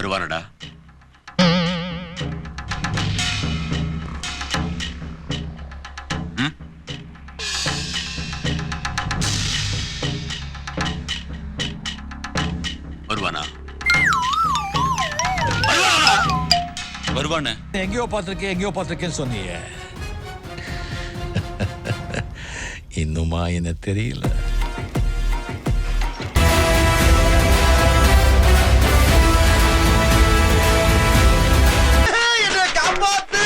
வருவானடா? வருவானா? வருவானே. எங்கேயோ பார்த்திருக்கேன்னு சொன்னீங்க. இன்னுமா என்ன தெரியல. என்ன காப்பாத்து.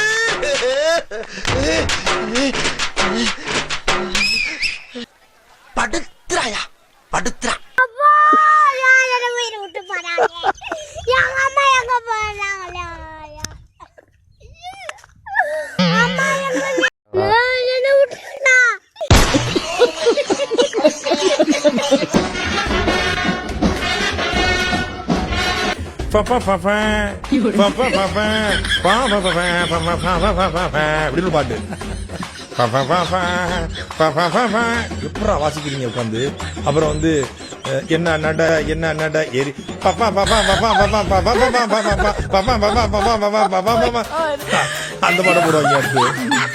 படுத்துறாயா படுத்துறா. பாட்டு எப்படா வாசிக்கிறீங்க உட்காந்து? அப்புறம் வந்து என்ன நட என்ன நட ஏறி அந்த பாட்டு போடுவாங்க அடுத்து.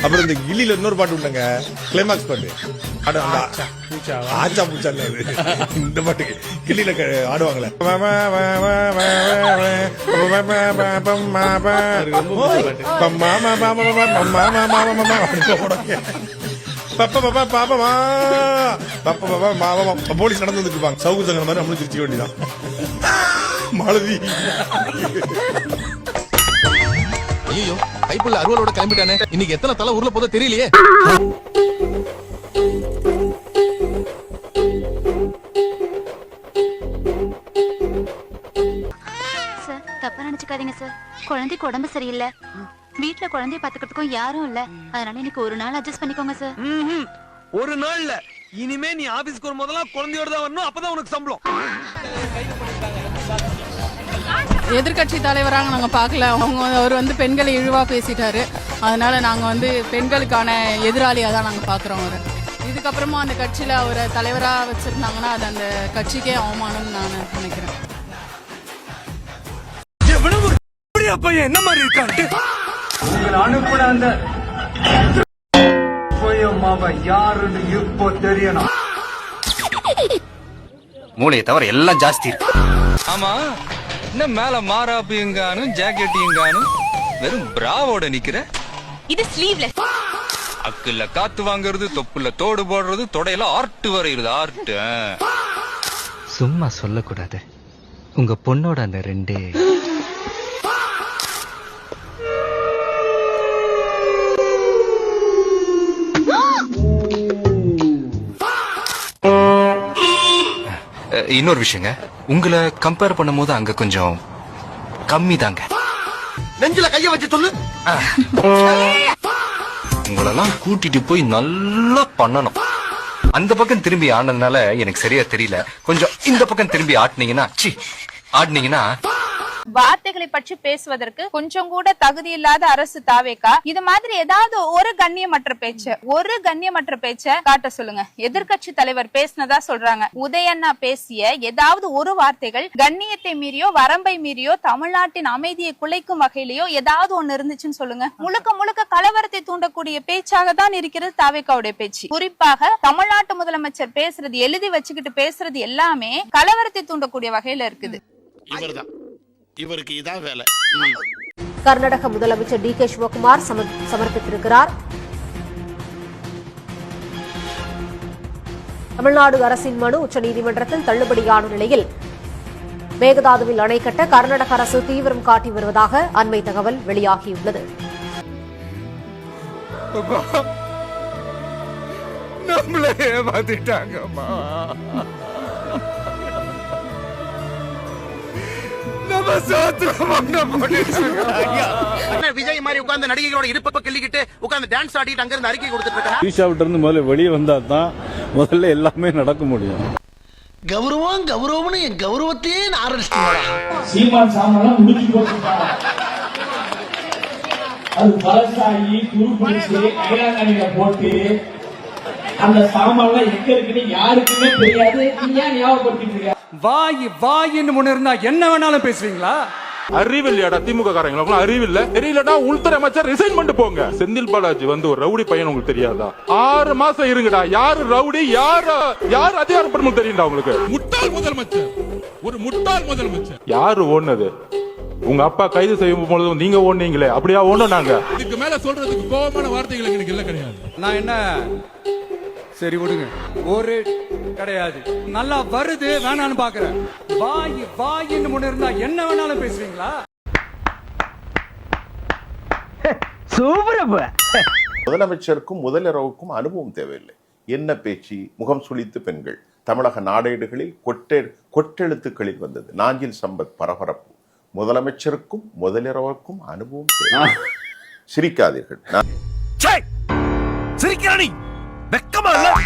அப்புறம் இந்த கில்லியில இன்னொரு பாட்டு உண்டுங்க, கிளைமாக்ஸ் பாட்டு. ஆச்சா பூச்சா இந்த பாட்டு கில்லியில ஆடுவாங்களே. போலீஸ் நடந்து வந்துட்டு இருப்பாங்க, சவுக்கு சங்கர் மாதிரி நம்மளும் சிரிச்சுக்க வேண்டியதான். மாலதி ஐயோ, கைப்புள்ள அருவலோட கிளம்பிட்டானே. இன்னைக்கு எத்தனை தலை ஊர்ல போதோ தெரியலையே. சார், தப்பா நினைச்சுக்காதீங்க சார். குழந்தைக்கு உடம்பு சரியில்லை. வீட்டுல குழந்தைய பாத்துக்கிறதுக்கும் யாரும் இல்ல. அதனால இன்னைக்கு ஒரு நாள் அட்ஜஸ்ட் பண்ணிக்கோங்க சார். ஒரு நாள்ல இனிமே நீ ஆபீஸ்க்கு வரும் போதெல்லாம் குழந்தையோட தான் வரணும். அப்பதான் உனக்கு சம்பளம். எதிர்கட்சி தலைவராக நாங்க பார்க்கல. அவர் வந்து பெண்களை இழிவா பேசிட்டாரு. அதனால நாங்க வந்து பெண்களுக்கான எதிராளியா தான் நாங்க பாக்குறோம் அவரை. இதுக்கப்புறமா அந்த கட்சியில அவரை தலைவரா வச்சிருந்தாங்கன்னா அது அந்த கட்சிக்கே அவமானம்னு நான் நினைக்கிறேன். பையன் என்ன மாதிரி இருக்கான்ட்டு அனுப்புன அந்த யாருன்னு இப்போ தெரியணும். மூளையை தவிர எல்லாம் ஜாஸ்தி இருக்கு. ஆமா, என்ன மேல மாராப்பியங்கானும் ஜாக்கெட்டியங்கானும் வெறும் பிராவோட நிக்கிற. இது ஸ்லீவ்லெஸ். அக்குல காத்து வாங்குறது, தொப்புல தோடு போடுறது, தொடையில ஆர்ட் வரைகிறது. ஆர்ட் சும்மா சொல்லக்கூடாது. உங்க பொண்ணோட அந்த ரெண்டே இன்னொரு விஷயங்க, உங்களை கம்பேர் பண்ணும் போது அங்க கொஞ்சம் கம்மி தாங்க. நெஞ்சில கைய வச்சு சொல்லு. உங்களெல்லாம் கூட்டிட்டு போய் நல்லா பண்ணணும். அந்த பக்கம் திரும்பி ஆனதுனால எனக்கு சரியா தெரியல. கொஞ்சம் இந்த பக்கம் திரும்பி ஆடினீங்கன்னா வார்த்தைகளை பற்றி பேசுவதற்கு கொஞ்சம் கூட தகுதி இல்லாத அரசு தாவேக்கா இது மாதிரி ஏதாவது ஒரு கண்ணியமற்ற பேச்ச காட்ட சொல்லுங்க. எதிர்கட்சி தலைவர் பேசினதா சொல்றாங்க. உதயண்ணா பேசிய ஏதாவது ஒரு வார்த்தைகள் கண்ணியத்தை மீறியோ வரம்பை மீறியோ தமிழ்நாட்டின் அமைதியை குலைக்கும் வகையிலயோ ஏதாவது ஒண்ணு இருந்துச்சுன்னு சொல்லுங்க. முழுக்க முழுக்க கலவரத்தை தூண்டக்கூடிய பேச்சாக தான் இருக்கிறது தாவேக்காவுடைய பேச்சு. குறிப்பாக தமிழ்நாட்டு முதலமைச்சர் பேசுறது, எழுதி வச்சுக்கிட்டு பேசுறது எல்லாமே கலவரத்தை தூண்டக்கூடிய வகையில இருக்குது. இவருக்கு இதான் வேலை. கர்நாடக முதலமைச்சர் டி.கே. சிவகுமார் சமர்ப்பித்திருக்கிறார். தமிழ்நாடு அரசின் மனு உச்சநீதிமன்றத்தில் தள்ளுபடியான நிலையில் மேகதாதுவில் அணை கட்ட கர்நாடக அரசு தீவிரம் காட்டி வருவதாக அண்மை தகவல் வெளியாகியுள்ளது. விஜய் மாதிரி உட்கார்ந்து நடிகைகளோட இருப்ப கிள்ளிக்கிட்டு உட்கார்ந்து டான்ஸ் ஆடிட்டு அங்க இருந்து அறிக்கை கொடுத்துட்டு இருந்து முதல்ல வெளியே வந்தா தான் முதல்ல எல்லாமே நடக்க முடியும். கௌரவம் கௌரவம்னு என் கௌரவத்தையே ஆரம்பிச்சிட்டாங்க. சீமான் சாமான் முடிச்சு போட்டுட்டாங்க. அது பலசாயி துருப்பிடிச்சு கைலாங்கணியில போட்டு அந்த சாமான்லாம் எங்க இருக்குன்னு யாருக்குமே தெரியாது. நீ ஏன் ஞாபகப்படுத்திட்டு இருக்க? வாயின்னு முன்ன இருந்தா என்ன வேணாலும் பேசுவீங்களா? அறிவில்லையாடா திமுக காரங்களுக்கு அறிவில்ல தெரியலடா உள்துறை அமைச்சர் ரிசைன் பண்ணிட்டு போங்க. செந்தில் பாலாஜி வந்து ஒரு ரவுடி பையன் உங்களுக்கு தெரியாதா? 6 மாசம் இருங்கடா. யாரு ரவுடி யாரு அதிகாரப்படும் தெரியும்டா உங்களுக்கு. முட்டாள் முதலமைச்சர், ஒரு முட்டாள் முதலமைச்சர். யாரு ஓடுனது? உங்க அப்பா கைது செய்யும் பொழுது நீங்க ஓடுனீங்களே, அப்படியா ஓடுனாங்க? இதுக்கு மேல சொல்றதுக்கு கோபமான வார்த்தைகள் எனக்கு இல்ல கிடையாது. நான் என்ன சரி விடுங்க, ஒரு கிடையாது. நல்லா வருது வேணான்னு பாக்குறேன். வாயின்னு முன்ன இருந்தா என்ன வேணாலும் பேசுறீங்களா? சூப்பரப்ப. முதலமைச்சருக்கும் முதலிரவுக்கும் அனுபவம் தேவையில்லை. என்ன பேச்சு, முகம் சுளித்து பெண்கள். தமிழக நாடேடுகளில் கொட்டெழுத்துக்களில் வந்தது. நாஞ்சில் சம்பத் பரபரப்பு. முதலமைச்சருக்கும் முதலிரவுக்கும் அனுபவம் தேவை. சிரிக்காதீர்கள்.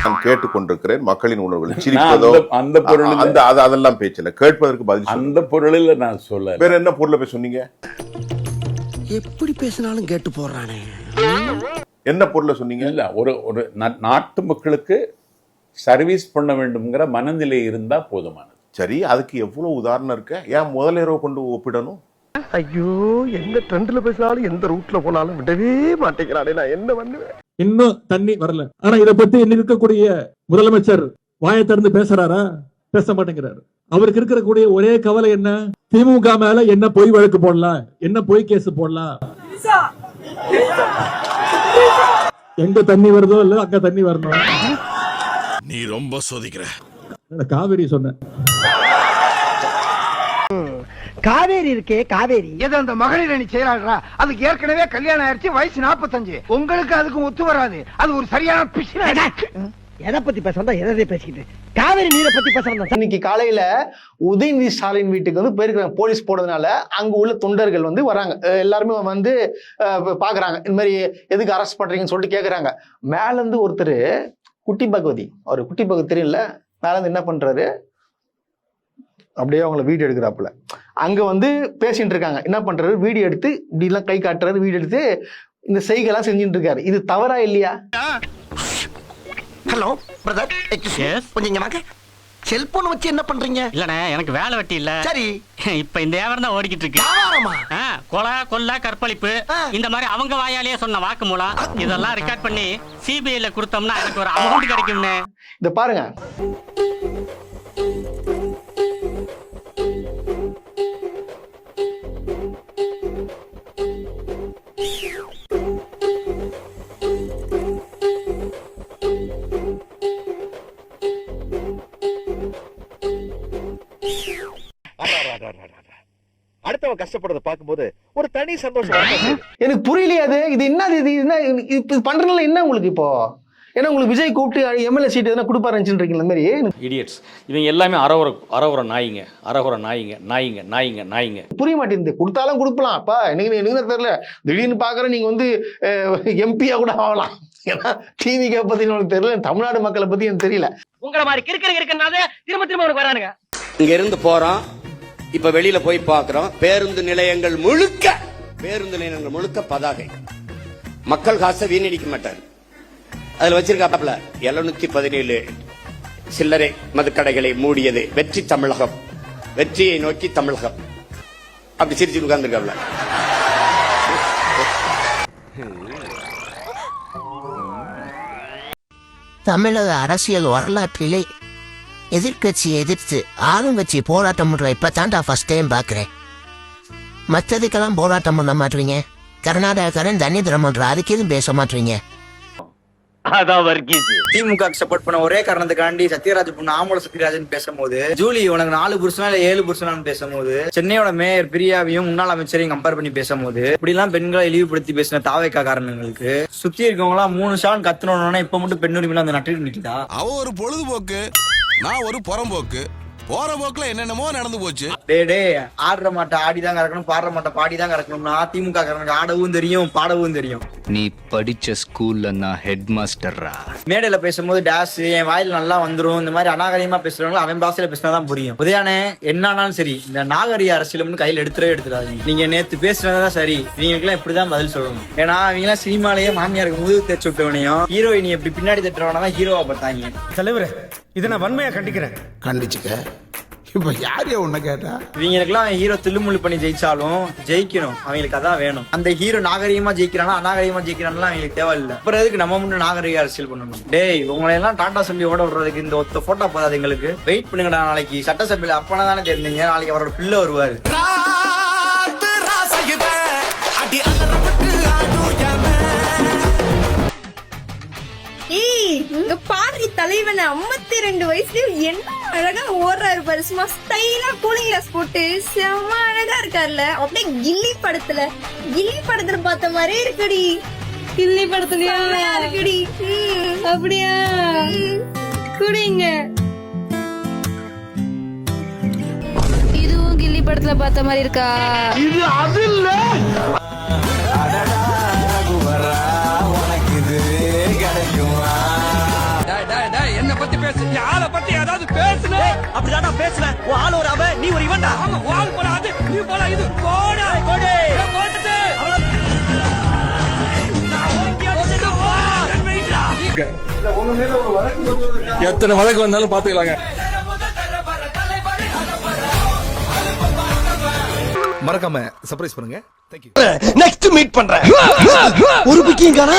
நான் கேட்டுக்கொண்டிருக்கிறேன் மக்களின் உணர்வுகளை. சிரிப்பதோ அந்த பொருள் அதெல்லாம் பேச்சில்லை. கேட்பதற்கு பதில் அந்த பொருளில் நான் சொல்ல. வேற என்ன பொருளை போய் சொன்னீங்க? எப்படி பேசினாலும் கேட்டு போறானே. என்ன பொருளை சொன்னீங்க? இல்ல, ஒரு நாட்டு மக்களுக்கு சர்வீஸ் பண்ண வேண்டும்ங்கிற மனநிலை இருந்தா போதுமானது. சரி, அதுக்கு எவ்வளவு உதாரணம் இருக்கு. ஏன் முதலிரவு கொண்டு ஒப்பிடணும்? ஐயோ, எந்த ட்ரெண்ட்ல பேசினாலும் எந்த ரூட்ல போனாலும் விடவே மாட்டேங்கிறானே. நான் என்ன பண்ணுவேன்? இன்னும் தண்ணி வரல. ஆனா இத பத்தி இன்னைக்கு இருக்கக்கூடிய முதலமைச்சர் வாயை திறந்து பேசுறாரா? பேச மாட்டேங்கிறாரு. அவருக்கு இருக்கக்கூடிய ஒரே கவலை என்ன? திமுக மேல என்ன பொய் வழக்கு போடலாம், என்ன பொய் கேஸ் போடலாம். எங்க தண்ணி வருதோ இல்ல அங்க தண்ணி வரணும். நீ ரொம்ப சோதிக்கிற. காவேரி சொன்ன காவேரி இருக்கே, காவேரி எது அந்த மகளிர் அணி செயலாளரா? அதுக்கு ஏற்கனவே கல்யாணம் ஆயிடுச்சு, வயசு 45. உங்களுக்கு அதுக்கு ஒத்து வராது. அது ஒரு சரியான பிசின. எதை பத்தி பேசுறதா? எதை பேசிக்கிட்டு காவேரி நீரை பத்தி பேசுறதா? இன்னைக்கு காலையில உதயநிதி ஸ்டாலின் வீட்டுக்கு வந்து போயிருக்காங்க. போலீஸ் போடுறதுனால அங்க உள்ள தொண்டர்கள் வந்து வராங்க. எல்லாருமே வந்து பாக்குறாங்க. இந்த மாதிரி எதுக்கு அரெஸ்ட் பண்றீங்கன்னு சொல்லிட்டு கேக்குறாங்க. மேல இருந்து ஒருத்தர் குட்டி பகவதி, அவர் குட்டி பகவதி தெரியல, மேல இருந்து என்ன பண்றாரு, அப்படியே அவங்கள வீடியோ எடுக்கிறாப்புல. அங்க வந்து பேசிட்டு இருக்காங்க. என்ன பண்றாரு, வீடியோ எடுத்து இப்படி எல்லாம் கை காட்டுறாரு, வீடியோ எடுத்து இந்த செய்கைலாம் செஞ்சுட்டு இருக்காரு. இது தவறா இல்லையா? ஹலோ பிரதர், கொஞ்சம் இங்க வாங்க. செல்போன் வச்சு என்ன பண்றீங்க? இல்லனே, எனக்கு வேலை வெட்டி இல்ல. சரி, இப்ப இந்த வியாபாரம் தான் ஓடிக்கிட்டு இருக்கு. கொலை, கொல்ல, கற்பழிப்பு, இந்த மாதிரி அவங்க வாயாலேயே சொன்ன வாக்குமூலம் இதெல்லாம் ரெக்கார்ட் பண்ணி சிபிஐல கொடுத்தோம்னா எனக்கு ஒரு அமௌண்ட் கிடைக்கும்னே. இத பாருங்க. அடுத்தவன் கஷ்டப்படுறத பாக்கும்போது ஒரு தனி சந்தோஷம். எனக்கு புரியலையே அது. இது என்னது? இது என்ன இது பண்றதுல என்ன உங்களுக்கு? இப்போ ஏன்னா உங்களுக்கு விஜய் கூப்பிட்டு எம்எல்ஏ சீட் எதனா கொடுப்பாருன்னு மாதிரி இடியட்ஸ் இவங்க எல்லாமே அறகுற நாயிங்க, அறகுற நாயிங்க. புரிய மாட்டேங்குது. கொடுத்தாலும் கொடுக்கலாம். அப்பா எனக்கு தெரியல, திடீர்னு பாக்குறேன் நீங்க வந்து எம்பியா கூட ஆகலாம். ஏன்னா டிவிக்கு பத்தி உங்களுக்கு தெரியல, தமிழ்நாடு மக்களை பத்தி எனக்கு தெரியல. உங்களை மாதிரி இருக்கிறனால திரும்ப உனக்கு வரானுங்க. இங்க இருந்து போறோம், இப்ப வெளியில போய் பாக்குறோம். பேருந்து நிலையங்கள் முழுக்க பதாகை. மக்கள் காசை வீணடிக்க மாட்டார். அதுல வச்சிருக்காப்ல 717 சில்லறை மதுக்கடைகளை மூடியது வெற்றி தமிழகம், வெற்றியை நோக்கி தமிழகம். அப்படி சிரிச்சு உட்கார்ந்துருக்காப்ல. தமிழக அரசியல் வரலாற்றிலே எதிர்கட்சியை எதிர்த்து ஆளுங்கட்சி போராட்டம் பண்ற இப்பதான்டா ஃபர்ஸ்ட் டைம் பாக்குறேன். மற்றதுக்கெல்லாம் போராட்டம் பண்ண மாட்டீங்க. கர்நாடகாரன் தண்ணி தரம் பண்ற, அதுக்கு எதுவும் பேச மாட்டீங்க. திமுக சப்போர்ட் பண்ண ஒரே காரணத்துக்காண்டி சத்யராஜ் பொண்ணு ஆமோல சத்யராஜன் பேசும்போது, ஜூலி உனக்கு 4 புருஷனா இல்ல 7 புருஷனான்னு பேசும்போது, சென்னையோட மேயர் பிரியாவையும் முன்னாள் அமைச்சரையும் கம்பேர் பண்ணி பேசும்போது, இப்படி எல்லாம் பெண்களை இழிவுபடுத்தி பேசின தாவேக்கா காரணங்களுக்கு சுத்தி இருக்கவங்க எல்லாம் 3 ஷான் கத்துனோன்னா இப்ப மட்டும் பெண்ணுரிமையில அந்த நட்டு நிக்குதா? அவ ஒரு பொழுதுபோக்கு, நான் ஒரு புறம்போக்கு. போற போக்குல என்னென்னமோ நடந்து போச்சு. டே ஆடுற மாட்டை ஆடிதான் கறக்கணும், பாடுற மாட்டை பாடிதான் கறக்கணும்னா திமுக காரனுக்கு ஆடவும் தெரியும், பாடவும் தெரியும். நீ படிச்ச ஸ்கூல்ல நான் ஹெட் மாஸ்டர்ரா. மேடையில பேசும்போது டேஸ் என் வாயில நல்லா வந்துரும், இந்த மாதிரி அநாகரிகமா பேசுறவங்க அவன் பாசையில பேசினாதான் புரியும். உதயானே என்னானாலும் சரி, இந்த நாகரிக அரசியல் கையில எடுத்துடாதீங்க. நீங்க நேத்து பேசுனதான் சரி, இவங்களுக்குலாம் இப்படிதான் பதில் சொல்லணும். ஏன்னா அவங்க எல்லாம் சினிமாலேயே மாமியாருக்கு முதுகு தேய்ச்சி விட்டவனையும் ஹீரோயினி எப்படி பின்னாடி தட்டுறவனா தான் ஹீரோவா பார்த்தாங்க. தலைவரே, இதை நான் வன்மையா கண்டிக்கிறேன். கண்டிச்சுக்க. இப்ப யாரையா உன்ன கேட்டா? இவங்களுக்குலாம் ஹீரோ தில்லுமுள்ளு பண்ணி ஜெயிச்சாலும் ஜெயிக்கணும், அவங்களுக்கு அதான் வேணும். அந்த ஹீரோ நாகரிகமா ஜெயிக்கிறானா அநாகரிகமா ஜெயிக்கிறான்லாம் அவங்களுக்கு தேவையில்லை. அப்புறம் எதுக்கு நம்ம முன்ன நாகரிக அரசியல் பண்ணணும்? டேய், உங்களை எல்லாம் டாடா சொல்லி ஓட விடுறதுக்கு இந்த ஒத்த போட்டோ போதாது எங்களுக்கு. வெயிட் பண்ணுங்கடா, நாளைக்கு சட்டசபையில அப்பனா தானே தெரிஞ்சீங்க, நாளைக்கு அவரோட பிள்ளை வருவாரு. பாரு தலைவன் 52 வயசுலயும் என்ன அழகா ஓடுறாரு பாரு. சும்மா ஸ்டைலா கூலிங் கிளாஸ் போட்டு செம்ம அழகா இருக்காருல்ல. அப்படியே கில்லி படத்துல பார்த்த மாதிரியே இருக்குடி. கில்லி படத்துலயா இருக்குடி? அப்படியா? குடிங்க. இதுவும் கில்லி படத்துல பார்த்த மாதிரி இருக்கா? இது அது இல்ல. என்ன பத்தி பேசு, யார பத்தி ஏதாவது பேசுன? அப்படிதான்டா பேசுவேன். உன் ஆள் ஒரு அவ, நீ ஒரு இவன்டா. ஆமா, ஆள் போல அது, நீ போல இது. போடா போடு. போடு. எத்தனை வழக்கு வந்தாலும் பாத்துக்கலாங்க. மறக்காம சர்ப்ரைஸ் பண்ணுங்க. தேங்க்யூ. நெக்ஸ்ட் மீட் பண்றேன். ஒரு பிக்கிங் காணா.